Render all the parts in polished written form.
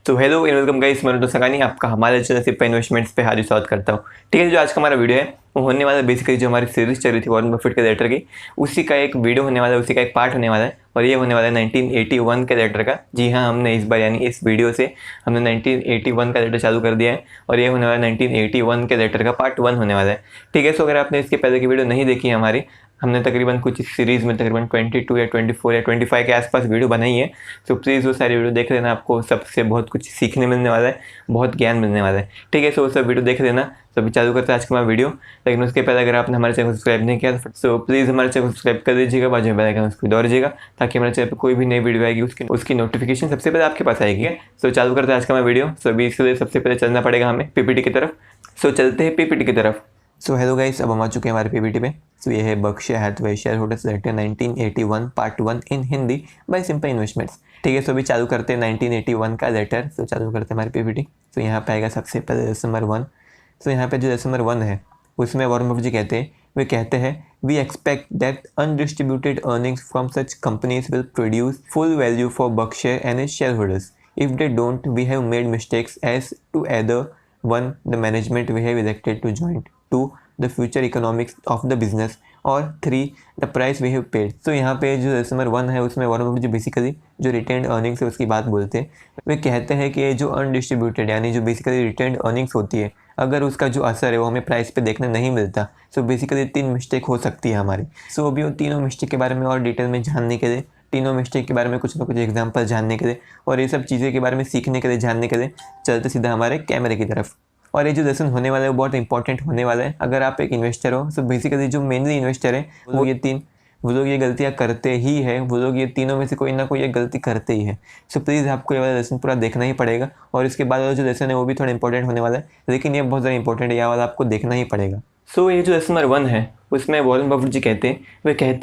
तो hello and welcome guys, मैं सगानी आपका हमारे चैनल सिप्पा इन्वेस्टमेंट्स पे हाजिर स्वागत करता हूँ। ठीक है, जो आज का हमारा वीडियो है वो होने वाला है बेसिकली जो हमारी सीरीज चल रही थी वॉरेन बफेट के लेटर की, उसी का एक वीडियो होने वाला है, उसी का एक पार्ट होने वाला है। और ये होने वाला है 1981 के लेटर का। जी हाँ, हमने इस बार यानी इस वीडियो से हमने 1981 का लेटर चालू कर दिया है और ये होने वाला है 1981 के लेटर का पार्ट 1 होने वाला है। ठीक है, सो अगर आपने इसके पहले की वीडियो नहीं देखी है हमारी, हमने तकरीबन कुछ इस सीरीज़ में तकरीबन 22 या 24 या 25 के आसपास वीडियो बनाई है। तो प्लीज़ वो सारी वीडियो देख लेना, आपको सबसे बहुत कुछ सीखने मिलने वाला है, बहुत ज्ञान मिलने वाला है। ठीक है, सो वो सब वीडियो देख लेना। तो अभी चालू करते हैं आज का हमारा वीडियो। लेकिन उसके पहले अगर आपने हमारे चैनल को सब्सक्राइब नहीं किया तो प्लीज़ हमारे चैनल को सब्सक्राइब कर दीजिएगा, बाजू में बेल आइकन उसको दबा दीजिएगा ताकि हमारे चैनल पर कोई भी नई वीडियो आएगी उसकी नोटिफिकेशन सबसे पहले आपके पास आएगी। तो चालू करते हैं आज का हमारा वीडियो। सो अभी इसके लिए सबसे पहले चलना पड़ेगा हमें पीपीटी की तरफ। सो चलते हैं पीपीटी की तरफ। सो हेलो गाइस, अब हम आ चुके हैं हमारे पीपीटी पे। तो ये है Berkshire Hathaway shareholders letter 1981 part 1 in Hindi by simple investments. ठीक है, सो अभी चालू करते हैं 1981 का लेटर। तो चालू करते हैं हमारी पीपीटी। तो यहाँ पे आएगा सबसे पहले लेसन नंबर 1। तो यहाँ पे जो लेसन नंबर 1 है उसमें वॉरेन बफेट जी कहते हैं we expect that undistributed earnings from such companies will produce full value for Berkshire and its shareholders. If they don't we have made mistakes as to either 1 the management we have elected to join, 2 the future economics of the business और 3 the price we have paid। तो यहाँ पे जो lesson number 1 है उसमें Warren Buffett जो basically जो retained earnings है उसकी बात बोलते हैं। वे कहते हैं कि जो अनडिस्ट्रीब्यूटेड यानी जो बेसिकली रिटेन्ड अर्निंग्स होती है, अगर उसका जो असर है वो हमें प्राइस पे देखने नहीं मिलता, सो बेसिकली 3 मिस्टेक हो सकती है हमारी। सो अभी उन तीनों मिस्टेक के बारे में और डिटेल में जानने के लिए, तीनों मिस्टेक के बारे में कुछ ना कुछ एग्जांपल जानने के लिए और ये सब चीज़ें के बारे में सीखने के लिए, जानने के लिए चलते सीधा हमारे कैमरे की तरफ। और ये जो लेसन होने वाला है वो बहुत इंपॉर्टेंट होने वाला है। अगर आप एक इन्वेस्टर हो, सो बेसिकली जो मेनली इन्वेस्टर है वो लोग ये गलतियाँ करते ही है, वो लोग ये तीनों में से कोई ना कोई एक गलती करते ही है। सो प्लीज़ आपको ये वाला लेसन पूरा देखना ही पड़ेगा। और इसके बाद वाला जो लेसन है वो भी थोड़ा इंपॉर्टेंट होने वाला है, लेकिन ये बहुत ज़्यादा इंपॉर्टेंट है, ये वाला आपको देखना ही पड़ेगा। सो ये जो लेसन नंबर 1 है उसमें वॉरेन बफेट जी कहते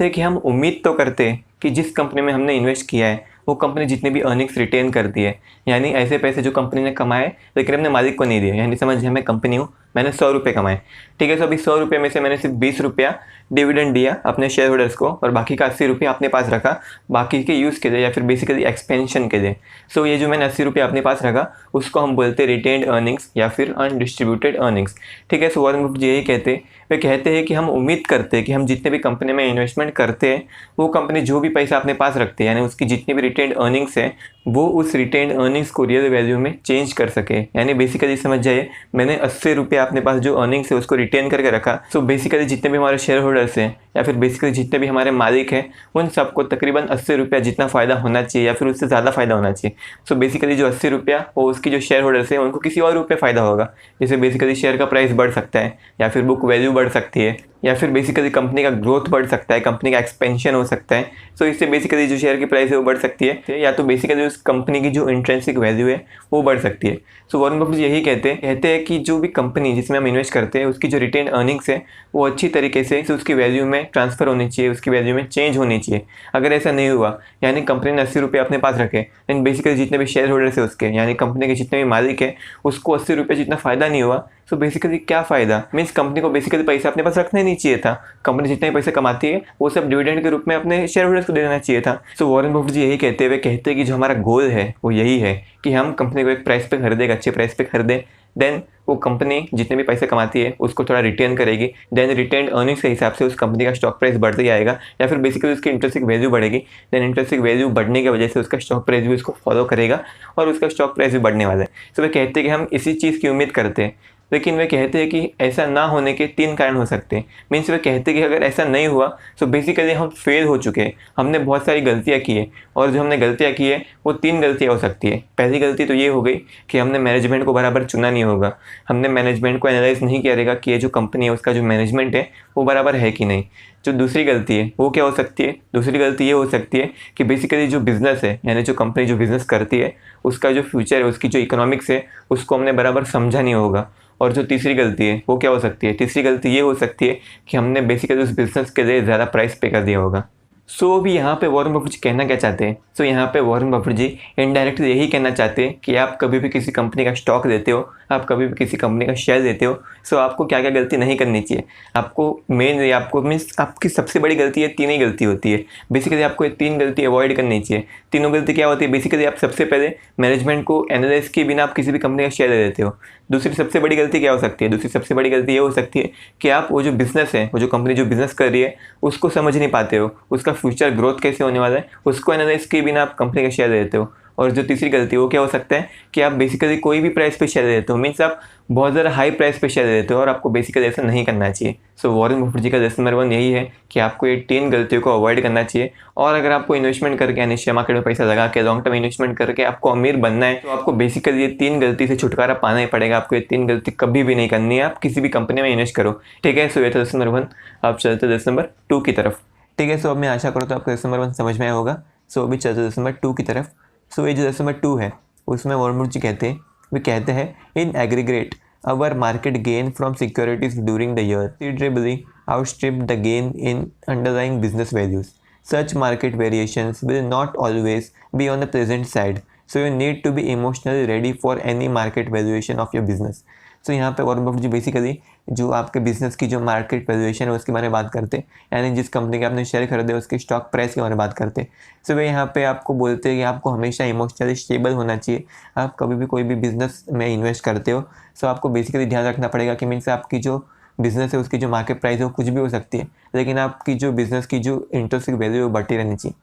हैं कि हम उम्मीद तो करते हैं कि जिस कंपनी में हमने इन्वेस्ट किया है वो कंपनी जितने भी अर्निंग्स रिटेन करती है, यानी ऐसे पैसे जो कंपनी ने कमाए लेकिन अपने मालिक को नहीं दिए, यानी समझिए मैं कंपनी हूँ, मैंने 100 रुपये कमाए। ठीक है, तो अभी 100 रुपये में से मैंने सिर्फ 20 रुपया डिविडेंड दिया अपने शेयर होल्डर्स को और बाकी का 80 रुपया अपने पास रखा बाकी के यूज़ के लिए या फिर बेसिकली एक्सपेंशन के लिए। सो ये जो मैंने 80 रुपया अपने पास रखा उसको हम बोलते हैं रिटेन्ड अर्निंग्स या फिर अनडिस्ट्रीब्यूटेड अर्निंग्स। ठीक है, सो वॉरेन बफेट यही कहते हैं कि हम उम्मीद करते हैं कि हम जितने भी कंपनी में इन्वेस्टमेंट करते हैं वो कंपनी जो भी पैसा अपने पास रखते हैं, यानी उसकी जितनी भी रिटेन्ड अर्निंग्स है वो उस रिटेन्ड अर्निंग्स को रियल वैल्यू में चेंज कर सके। यानी बेसिकली समझ जाइए, मैंने 80 रुपये अपने पास जो अर्निंग्स है उसको रिटेन करके रखा। सो बेसिकली जितने भी हमारे शेयर होल्डर्स हैं या फिर बेसिकली जितने भी हमारे मालिक हैं उन सबको तकरीबन 80 रुपया जितना फ़ायदा होना चाहिए या फिर उससे ज़्यादा फ़ायदा होना चाहिए। सो बेसिकली जो 80 रुपया वो उसकी जो शेयर होल्डर्स हैं उनको किसी और रूप में फ़ायदा होगा, जैसे बेसिकली शेयर का प्राइस बढ़ सकता है या फिर बुक वैल्यू बढ़ सकती है या फिर बेसिकली कंपनी का ग्रोथ बढ़ सकता है, कंपनी का एक्सपेंशन हो सकता है। सो इससे बेसिकली जो शेयर की प्राइस है वो बढ़ सकती है या तो बेसिकली उस कंपनी की जो इंट्रिंसिक वैल्यू है वो बढ़ सकती है। सो वॉरेन बफेट यही कहते हैं कि जो भी कंपनी जिसमें हम इन्वेस्ट करते हैं उसकी जो रिटेन अर्निंग्स है वो अच्छी तरीके से उसकी वैल्यू में ट्रांसफ़र होनी चाहिए, उसकी वैल्यू में चेंज होनी चाहिए। अगर ऐसा नहीं हुआ, यानी कंपनी ने 80 रुपये अपने पास रखे लेकिन बेसिकली जितने भी शेयर होल्डर्स है उसके, यानी कंपनी के जितने भी मालिक है उसको 80 रुपये जितना फ़ायदा नहीं हुआ, सो बेसिकली क्या फ़ायदा। मीन्स कंपनी को बेसिकली पैसा अपने पास रखना ही नहीं चाहिए था, कंपनी जितने पैसे कमाती है वो सब डिविडेंड के रूप में अपने शेयर होल्डर्स को दे देना चाहिए था। सो वॉरेन बफेट जी यही कहते हैं कि जो हमारा गोल है वो यही है कि हम कंपनी को एक प्राइस पे खरीदें, एक अच्छे प्राइस पे खरीदें, देन वो कंपनी जितने भी पैसे कमाती है उसको थोड़ा रिटेन करेगी, देन रिटेन अर्निंग्स के हिसाब से उस कंपनी का स्टॉक प्राइस बढ़ते जाएगा या फिर बेसिकली उसकी इंट्रिंसिक वैल्यू बढ़ेगी, देन इंट्रिंसिक वैल्यू बढ़ने की वजह से उसका स्टॉक प्राइस भी उसको फॉलो करेगा और उसका स्टॉक प्राइस भी बढ़ने वाला है। तो वे कहते हैं कि हम इसी चीज़ की उम्मीद करते हैं, लेकिन वे कहते हैं कि ऐसा ना होने के 3 कारण हो सकते हैं। मीन्स वे कहते हैं कि अगर ऐसा नहीं हुआ तो बेसिकली हम फेल हो चुके हैं, हमने बहुत सारी गलतियाँ की है और जो हमने गलतियाँ की है वो 3 गलतियाँ हो सकती है। पहली गलती तो ये हो गई कि हमने मैनेजमेंट को बराबर चुना नहीं होगा, हमने मैनेजमेंट को एनालाइज नहीं किया रहेगा कि ये जो कंपनी है उसका जो मैनेजमेंट है वो बराबर है कि नहीं। जो दूसरी गलती है वो क्या हो सकती है, दूसरी गलती ये हो सकती है कि बेसिकली जो बिज़नेस है यानी जो कंपनी जो बिज़नेस करती है उसका जो फ्यूचर है, उसकी जो इकोनॉमिक्स है उसको हमने बराबर समझा नहीं होगा। और जो तीसरी गलती है वो क्या हो सकती है, तीसरी गलती ये हो सकती है कि हमने बेसिकली उस बिज़नेस के लिए ज़्यादा प्राइस पे कर दिया होगा। सो अभी यहाँ पे वॉरेन बफेट जी कहना क्या चाहते हैं? सो यहाँ पे वॉरेन बफेट जी इनडायरेक्टली यही कहना चाहते हैं कि आप कभी भी किसी कंपनी का स्टॉक देते हो, आप कभी भी किसी कंपनी का शेयर देते हो, सो आपको क्या क्या गलती नहीं करनी चाहिए। आपको मेन आपको मीन्स आपकी सबसे बड़ी गलती है, तीन ही गलती होती है बेसिकली। आपको ये तीन गलती अवॉइड करनी चाहिए। तीनों गलती क्या होती है बेसिकली? आप सबसे पहले मैनेजमेंट को एनालाइज किए बिना आप किसी भी कंपनी का शेयर दे देते हो। दूसरी सबसे बड़ी गलती क्या हो सकती है? दूसरी सबसे बड़ी गलती ये हो सकती है कि आप वो जो बिज़नेस है, वो जो कंपनी जो बिज़नेस कर रही है, उसको समझ नहीं पाते हो, उसका फ्यूचर ग्रोथ कैसे होने वाला है, उसको एनालाइज किए बिना आप कंपनी का शेयर दे देते हो। और जो तीसरी गलती है वो क्या हो सकता है कि आप बेसिकली कोई भी प्राइस पे शेयर दे देते हो, मीन्स आप बहुत ज़्यादा हाई प्राइस पे शेयर दे देते हो, और आपको बेसिकली ऐसा नहीं करना चाहिए। सो वॉरेन बफेट जी का लेसन नंबर 1 यही है कि आपको ये तीन गलतियों को अवॉइड करना चाहिए। और अगर आपको इन्वेस्टमेंट करके यानी शेयर मार्केट में पैसा लगा के लॉन्ग टर्म इन्वेस्टमेंट करके आपको अमीर बनना है, तो आपको बेसिकली ये तीन गलती से छुटकारा पाना ही पड़ेगा। आपको ये तीन गलती कभी भी नहीं करनी है, आप किसी भी कंपनी में इन्वेस्ट करो, ठीक है। सो ये था लेसन नंबर 1। आप चलते लेसन नंबर 2 की तरफ, ठीक है। सो अब मैं आशा करूँ तो आपको लेसन नंबर 1 समझ में आया होगा। सो अभी चलते लेसन नंबर 2 की तरफ। सो ये जो लेसन नंबर 2 है उसमें वॉरेन बफेट जी कहते हैं in aggregate our market gain from securities during the year considerably outstripped the gain in underlying business values. Such market variations will not always be on the pleasant side, so you need to be emotionally ready for any market valuation of your business. So यहाँ पे Warren Buffett जी basically जो आपके business की जो market valuation है उसके बारे में बात करते हैं, यानी जिस कंपनी के आपने शेयर खरीदे उसके स्टॉक प्राइस के बारे में बात करते हैं। सो वे यहाँ पे आपको बोलते हैं कि आपको हमेशा इमोशनली स्टेबल होना चाहिए। आप कभी भी कोई भी बिजनेस में इन्वेस्ट करते हो, सो आपको बेसिकली ध्यान रखना पड़ेगा कि मीन्स आपकी जो बिजनेस है उसकी जो मार्केट प्राइस है वो कुछ भी हो सकती है, लेकिन आपकी जो बिजनेस की जो इंटरेस्ट वैल्यू है वो बढ़ती रहनी चाहिए,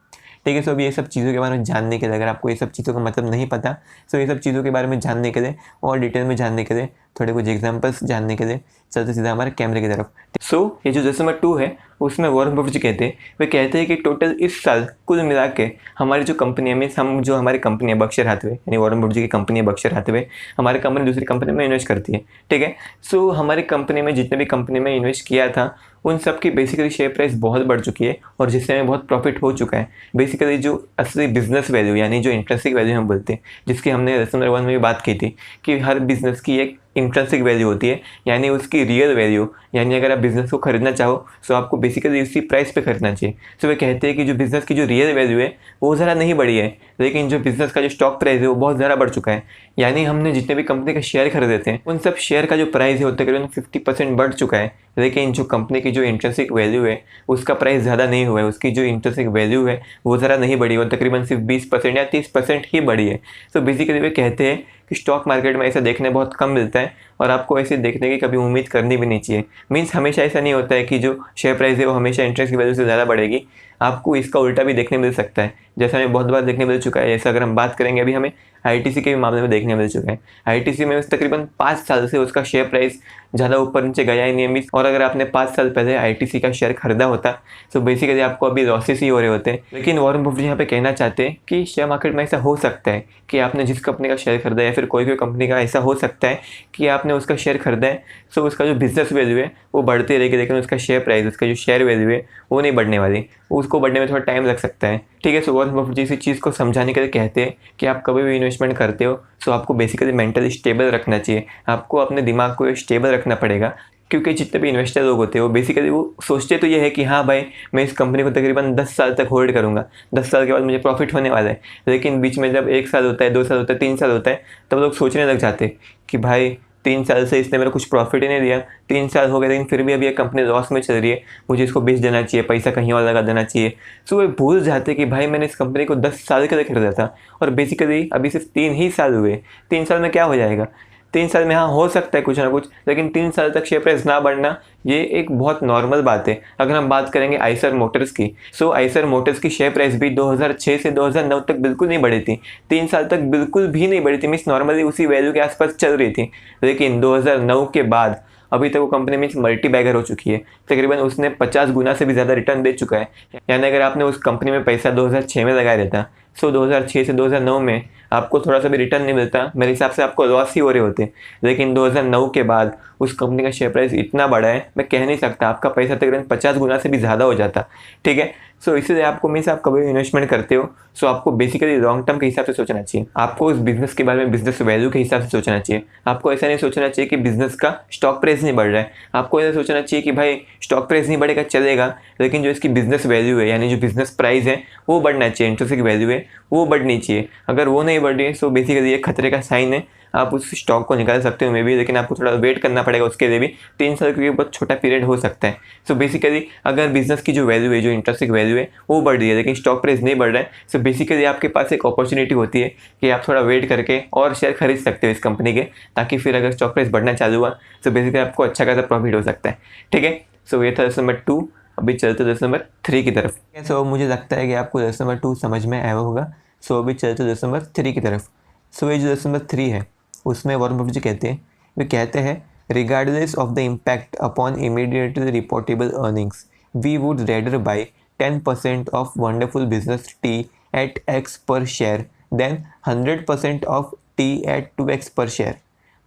ठीक है। सो अब ये सब चीज़ों के बारे में जानने के लिए, अगर आपको ये सब चीज़ों का मतलब नहीं पता, सो ये सब चीज़ों के बारे में जानने के लिए और डिटेल में जानने के लिए, थोड़े कुछ एग्जांपल्स जानने के लिए चलते सीधा हमारे कैमरे की तरफ। सो ये जो लेसन नंबर 2 है उसमें वॉरेन बफेट जी कहते हैं कि टोटल इस साल कुल मिला के हमारी जो कंपनी है, मीन्स हम जो हमारी कंपनी है बर्कशायर हैथवे, यानी वॉरेन बफेट जी की कंपनी है बर्कशायर हैथवे, हमारी कंपनी दूसरी कंपनी में इन्वेस्ट करती है, ठीक है। सो हमारी कंपनी में जितने भी कंपनी में इन्वेस्ट किया था उन सब की बेसिकली शेयर प्राइस बहुत बढ़ चुकी है और जिससे हमें बहुत प्रॉफिट हो चुका है। बेसिकली जो असली बिजनेस वैल्यू यानी जो इंट्रिंसिक वैल्यू हम बोलते हैं, जिसकी हमने लेसन नंबर 1 में भी बात की थी कि हर बिजनेस की एक इंट्रिंसिक वैल्यू होती है, यानी उसकी रियल वैल्यू, यानी अगर आप बिजनेस को खरीदना चाहो तो आपको बेसिकली उसी प्राइस पे खरीदना चाहिए। सो वे कहते हैं कि जो बिजनेस की जो रियल वैल्यू है वो ज़रा नहीं बढ़ी है, लेकिन जो बिजनेस का जो स्टॉक प्राइस है वो बहुत ज़्यादा बढ़ चुका है। यानी हमने जितने भी कंपनी का शेयर खरीदे थे उन सब शेयर का जो प्राइस है वो तकरीबन 50% बढ़ चुका है, लेकिन जो कंपनी की जो इंट्रिंसिक वैल्यू है उसका प्राइस ज़्यादा नहीं हुआ है, उसकी जो इंट्रिंसिक वैल्यू है वो ज़रा नहीं बढ़ी, वो तकरीबन सिर्फ 20% या 30% ही बढ़ी है। सो बेसिकली वे कहते हैं कि स्टॉक मार्केट में ऐसा देखने बहुत कम मिलता है और आपको ऐसे देखने की कभी उम्मीद करनी भी नहीं चाहिए। मीन्स हमेशा ऐसा नहीं होता है कि जो शेयर प्राइस है वो हमेशा इंटरेस्ट की वैल्यू से ज़्यादा बढ़ेगी, आपको इसका उल्टा भी देखने मिल सकता है, जैसा हमें बहुत बार देखने मिल चुका है। जैसा अगर हम बात करेंगे अभी हमें आईटीसी के भी मामले में देखने मिल चुका है। आईटीसी में तकरीबन 5 साल से उसका शेयर प्राइस ज़्यादा ऊपर नीचे गया ही नहीं है, और अगर आपने 5 साल पहले आईटीसी का शेयर खरीदा होता तो बेसिकली आपको अभी लॉसेस ही हो रहे होते हैं। लेकिन वॉरेन बफेट यहाँ पे कहना चाहते हैं कि शेयर मार्केट में ऐसा हो सकता है कि आपने जिस कंपनी का शेयर खरीदा है या फिर कोई कंपनी का ऐसा हो सकता है कि आपने उसका शेयर खरीदा है, सो उसका जो बिजनेस वैल्यू है वो बढ़ती रहेगी, लेकिन उसका शेयर प्राइस, उसका जो शेयर वैल्यू है वो नहीं बढ़ने वाली, उसको बढ़ने में थोड़ा टाइम लग सकता है, ठीक है। सो वॉरेन बफेट इसी चीज़ को समझाने के लिए कहते हैं कि आप कभी भी इन्वेस्टमेंट करते हो सो आपको बेसिकली मेंटली स्टेबल रखना चाहिए, आपको अपने दिमाग को स्टेबल रखना पड़ेगा, क्योंकि जितने भी इन्वेस्टर लोग होते हैं वो बेसिकली वो सोचते तो ये है कि हाँ भाई मैं इस कंपनी को तकरीबन 10 साल तक होल्ड करूँगा, 10 साल के बाद मुझे प्रॉफिट होने वाला है। लेकिन बीच में जब 1 साल होता है, 2 साल होता है, 3 साल होता है, तब लोग सोचने लग जाते हैं कि भाई 3 साल से इसने मेरा कुछ प्रॉफिट ही नहीं दिया, 3 साल हो गए लेकिन फिर भी अभी ये कंपनी लॉस में चल रही है, मुझे इसको बेच देना चाहिए, पैसा कहीं और लगा देना चाहिए। सो वे भूल जाते कि भाई मैंने इस कंपनी को 10 साल के लिए खरीदा था और बेसिकली अभी सिर्फ 3 ही साल हुए, 3 साल में क्या हो जाएगा? 3 साल में हाँ हो सकता है कुछ ना कुछ, लेकिन 3 साल तक शेयर प्राइस ना बढ़ना ये एक बहुत नॉर्मल बात है। अगर हम बात करेंगे आइसर मोटर्स की, सो आइसर मोटर्स की शेयर प्राइस भी 2006 से 2009 तक बिल्कुल नहीं बढ़ी थी, 3 साल तक बिल्कुल भी नहीं बढ़ी थी, मीन्स नॉर्मली उसी वैल्यू के आसपास चल रही थी। लेकिन 2009 के बाद अभी तक वो कंपनी मीन्स मल्टी बैगर हो चुकी है, तकरीबन उसने 50 गुना से भी ज़्यादा रिटर्न दे चुका है। यानी अगर आपने उस कंपनी में पैसा 2006 में लगाया रहता, सो 2006 से 2009 में आपको थोड़ा सा भी रिटर्न नहीं मिलता, मेरे हिसाब से आपको लॉस ही हो रहे होते। लेकिन 2009 के बाद उस कंपनी का शेयर प्राइस इतना बढ़ा है, मैं कह नहीं सकता, आपका पैसा तकरीबन 50 गुना से भी ज़्यादा हो जाता, ठीक है। सो इसलिए आपको मीन्स आप कभी इन्वेस्टमेंट करते हो सो आपको बेसिकली लॉन्ग टर्म के हिसाब से सोचना चाहिए। आपको उस बिजनेस के बारे में बिजनेस वैल्यू के हिसाब से सोचना चाहिए। आपको ऐसा नहीं सोचना चाहिए कि बिजनेस का स्टॉक प्राइस नहीं बढ़ रहा है। आपको ऐसा सोचना चाहिए कि भाई स्टॉक प्राइस नहीं बढ़ेगा चलेगा, लेकिन जो इसकी बिजनेस वैल्यू है यानी जो बिजनेस प्राइस है वो बढ़ना चाहिए, इंट्रिंसिक वैल्यू है वो बढ़नी चाहिए। अगर वो नहीं बढ़ रही है सो बेसिकली ये खतरे का साइन है। आप उस स्टॉक को निकाल सकते हो मे भी, लेकिन आपको थोड़ा वेट करना पड़ेगा उसके लिए भी। 3 साल क्योंकि बहुत छोटा पीरियड हो सकता है। सो बेसिकली अगर बिजनेस की जो वैल्यू है, जो इंट्रिंसिक वैल्यू है वो बढ़ रही है लेकिन स्टॉक प्राइस नहीं बढ़ रहा है, सो बेसिकली आपके पास एक अपॉर्चुनिटी होती है कि आप थोड़ा वेट करके और शेयर खरीद सकते हो इस कंपनी के, ताकि फिर अगर स्टॉक प्राइस बढ़ना चालू हुआ तो बेसिकली आपको अच्छा खासा प्रॉफिट हो सकता है। ठीक है, सो ये था लेसन नंबर 2। अभी चलते लेसन नंबर 3 की तरफ। सो मुझे लगता है कि आपको लेसन नंबर 2 समझ में आया होगा। सो अभी चलते लेसन नंबर 3 की तरफ। सो ये जो लेसन नंबर 3 है उसमें वॉरेन बफेट जी कहते हैं regardless of the impact upon immediately reportable earnings we would rather buy 10% of wonderful business T at X per share than 100% of T at 2X per share.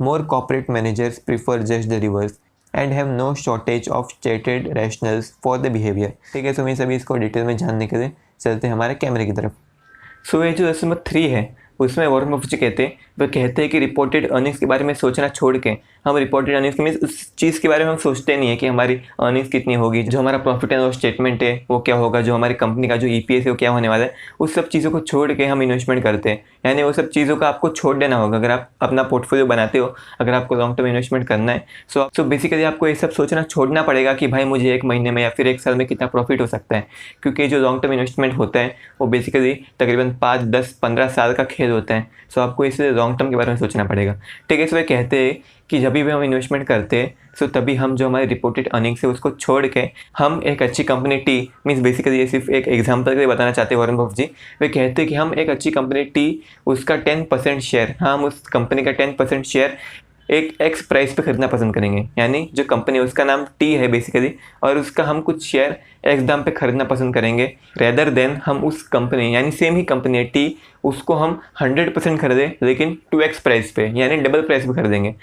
More corporate managers prefer just the reverse and have no shortage of stated rationales for the behaviour. ठीक है, सो मैं सभी इसको detail में जानने के लिए चलते हैं हमारे कैमरे की तरफ। सो ये जो लेसन नंबर 3 है उसमें वॉरेन बफेट जी कहते हैं कि रिपोर्टेड अर्निंग्स के बारे में सोचना छोड़ के हम रिपोर्टेड अर्निंग्स मीन्स उस चीज़ के बारे में हम सोचते नहीं है कि हमारी अर्निंग्स कितनी होगी, जो हमारा प्रॉफिट एंड लॉस स्टेटमेंट है वो क्या होगा, जो हमारी कंपनी का जो EPS है वो क्या होने वाला है। उस सब चीज़ों को छोड़ के हम इन्वेस्टमेंट करते हैं, यानी वो सब चीज़ों का आपको छोड़ देना होगा। अगर आप अपना पोर्टफोलियो बनाते हो, अगर आपको लॉन्ग टर्म इन्वेस्टमेंट करना है सो बेसिकली आपको ये सब सोचना छोड़ना पड़ेगा कि भाई मुझे 1 महीने में या फिर 1 साल में कितना प्रॉफिट हो सकता है, क्योंकि जो लॉन्ग टर्म इन्वेस्टमेंट होता है वो बेसिकली तकरीबन 5, 10, 15 साल का खेल होता है। सो आपको इसलिए लॉन्ग टर्म के बारे में सोचना पड़ेगा। ठीक है, सो वे कहते हैं कि जब भी हम इन्वेस्टमेंट करते हैं सो तभी हम जो हमारे रिपोर्टेड अर्निंग्स है उसको छोड़ के हम एक अच्छी कंपनी टी मीन्स बेसिकली ये सिर्फ एक एग्जांपल के लिए बताना चाहते हैं वॉरेन बफेट जी। वे कहते हैं कि हम एक अच्छी कंपनी टी उसका 10% शेयर, हम उस कंपनी का 10% शेयर एक X प्राइस पे खरीदना पसंद करेंगे, यानी जो कंपनी उसका नाम टी है बेसिकली और उसका हम कुछ शेयर X दाम पे खरीदना पसंद करेंगे रेदर देन हम उस कंपनी यानी सेम ही कंपनी है टी उसको हम 100% खरीदें लेकिन 2X प्राइस पे यानी डबल प्राइस पे खरीदेंगे।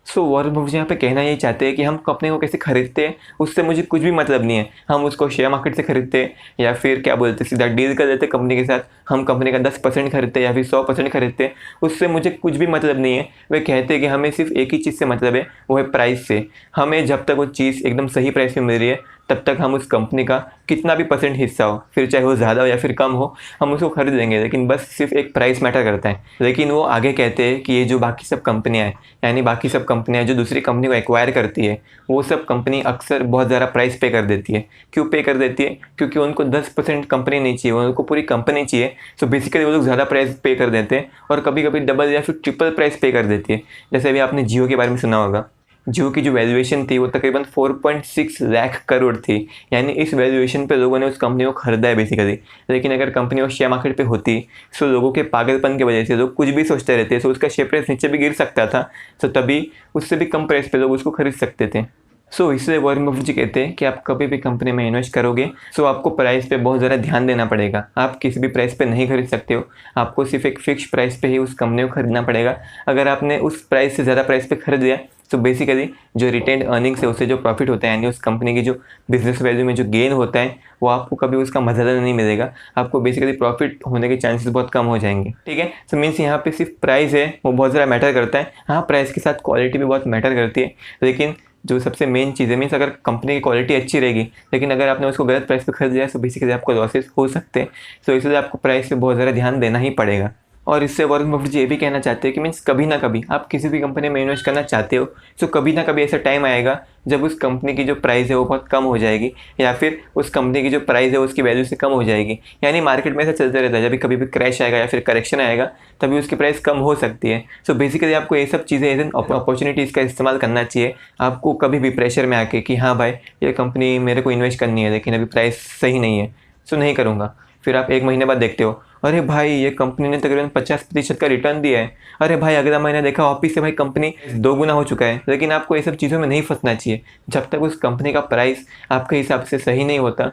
सो वॉरेन बफेट यहाँ पे कहना यही चाहते हैं कि हम कंपनी को कैसे खरीदते हैं उससे मुझे कुछ भी मतलब नहीं है। हम उसको शेयर मार्केट से खरीदते हैं या फिर क्या बोलते हैं सीधा डील कर देते कंपनी के साथ, हम कंपनी का 10% खरीदते हैं या फिर 100% खरीदते हैं, उससे मुझे कुछ भी मतलब नहीं है। वे कहते हैं कि हमें सिर्फ एक ही चीज़ से मतलब है, वो है प्राइस से। हमें जब तक वो चीज़ एकदम सही प्राइस पे मिल रही है तब तक हम उस कंपनी का कितना भी % हिस्सा हो, फिर चाहे वो ज़्यादा हो या फिर कम हो, हम उसको खरीद लेंगे। लेकिन बस सिर्फ एक प्राइस मैटर करता है। लेकिन वो आगे कहते हैं कि ये जो बाकी सब कंपनियाँ हैं यानी बाकी सब कंपनियाँ जो दूसरी कंपनी को एक्वायर करती है वो सब कंपनी अक्सर बहुत ज़्यादा प्राइस पे कर देती है। क्यों पे कर देती है? क्योंकि उनको 10% कंपनी नहीं चाहिए, उनको पूरी कंपनी चाहिए। सो बेसिकली वो लोग ज़्यादा प्राइस पे कर देते हैं और कभी कभी डबल या फिर ट्रिपल प्राइस पे कर देती है। जैसे अभी आपने जियो के बारे में सुना होगा, जियो की जो वैल्यूएशन थी वो तकरीबन 4.6 लाख करोड़ थी, यानी इस वैल्यूएशन पे लोगों ने उस कंपनी को खरीदा है बेसिकली। लेकिन अगर कंपनी वो शेयर मार्केट पे होती सो लोगों के पागलपन की वजह से लोग कुछ भी सोचते रहते, सो उसका शेयर प्राइस नीचे भी गिर सकता था, तो तभी उससे भी कम प्राइस पे लोग उसको खरीद सकते थे। सो इसलिए वॉरेन बफेट जी कहते हैं कि आप कभी भी कंपनी में इन्वेस्ट करोगे सो आपको प्राइस पे बहुत ज़्यादा ध्यान देना पड़ेगा। आप किसी भी प्राइस पे नहीं खरीद सकते हो, आपको सिर्फ एक फिक्स प्राइस पे ही उस कंपनी को खरीदना पड़ेगा। अगर आपने उस प्राइस से ज़्यादा प्राइस पे खरीद लिया तो बेसिकली जो रिटेन्ड अर्निंग्स है उससे जो प्रॉफिट होता है यानी उस कंपनी की जो बिजनेस वैल्यू में जो गेन होता है वो आपको कभी उसका मजा नहीं मिलेगा। आपको बेसिकली प्रॉफिट होने के चांसेस बहुत कम हो जाएंगे। ठीक है, सो मीन्स यहाँ पे सिर्फ प्राइस है वो बहुत ज़्यादा मैटर करता है। हाँ, प्राइस के साथ क्वालिटी भी बहुत मैटर करती है, लेकिन जो सबसे मेन चीज़ है मीन्स अगर कंपनी की क्वालिटी अच्छी रहेगी लेकिन अगर आपने उसको गलत प्राइस पे खरीद लिया तो बेसिकली आपको लॉसेस हो सकते हैं। सो इसलिए आपको प्राइस पे बहुत ज़्यादा ध्यान देना ही पड़ेगा। और इससे वॉरेन बफेट जी ये भी कहना चाहते हैं कि मीन्स कभी ना कभी आप किसी भी कंपनी में इन्वेस्ट करना चाहते हो तो कभी ना कभी ऐसा टाइम आएगा जब उस कंपनी की जो प्राइस है वो बहुत कम हो जाएगी या फिर उस कंपनी की जो प्राइस है उसकी वैल्यू से कम हो जाएगी। यानी मार्केट में ऐसा चलता रहता है, जब कभी भी क्रैश आएगा या फिर करेक्शन आएगा तभी उसकी प्राइस कम हो सकती है। सो बेसिकली आपको ये सब चीज़ें एज एन अपॉर्चुनिटीज़ का इस्तेमाल करना चाहिए। आपको कभी भी प्रेशर में आके कि हाँ भाई ये कंपनी मेरे को इन्वेस्ट करनी है लेकिन अभी प्राइस सही नहीं है सो नहीं करूँगा, फिर आप 1 महीने बाद देखते हो अरे भाई ये कंपनी ने तकरीबन 50% का रिटर्न दिया है, अरे भाई अगला महीना देखा वापिस से भाई कंपनी 2 गुना हो चुका है। लेकिन आपको ये सब चीज़ों में नहीं फंसना चाहिए। जब तक उस कंपनी का प्राइस आपके हिसाब से सही नहीं होता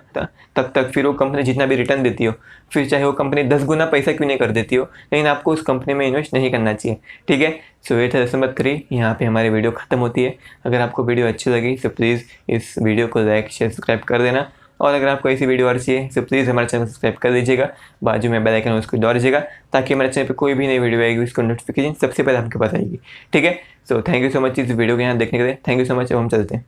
तब तक फिर वो कंपनी जितना भी रिटर्न देती हो, फिर चाहे वो कंपनी 10 गुना पैसा क्यों नहीं कर देती हो, लेकिन आपको उस कंपनी में इन्वेस्ट नहीं करना चाहिए। ठीक है, सो ये था लेसन नंबर 3। यहाँ पे हमारी वीडियो ख़त्म होती है। अगर आपको वीडियो अच्छी लगी तो प्लीज़ इस वीडियो को लाइक शेयर सब्सक्राइब कर देना और अगर आपको ऐसी वीडियो और चाहिए तो प्लीज़ हमारे चैनल को सब्सक्राइब कर दीजिएगा, बाजू में बेल आइकन है उसको दबा दीजिएगा, ताकि हमारे चैनल पे कोई भी नई वीडियो आएगी उसको नोटिफिकेशन सबसे पहले आपके पास आएगी। ठीक है, so thank you so much इस वीडियो को यहाँ देखने के लिए। Thank you so much. अब हम चलते हैं।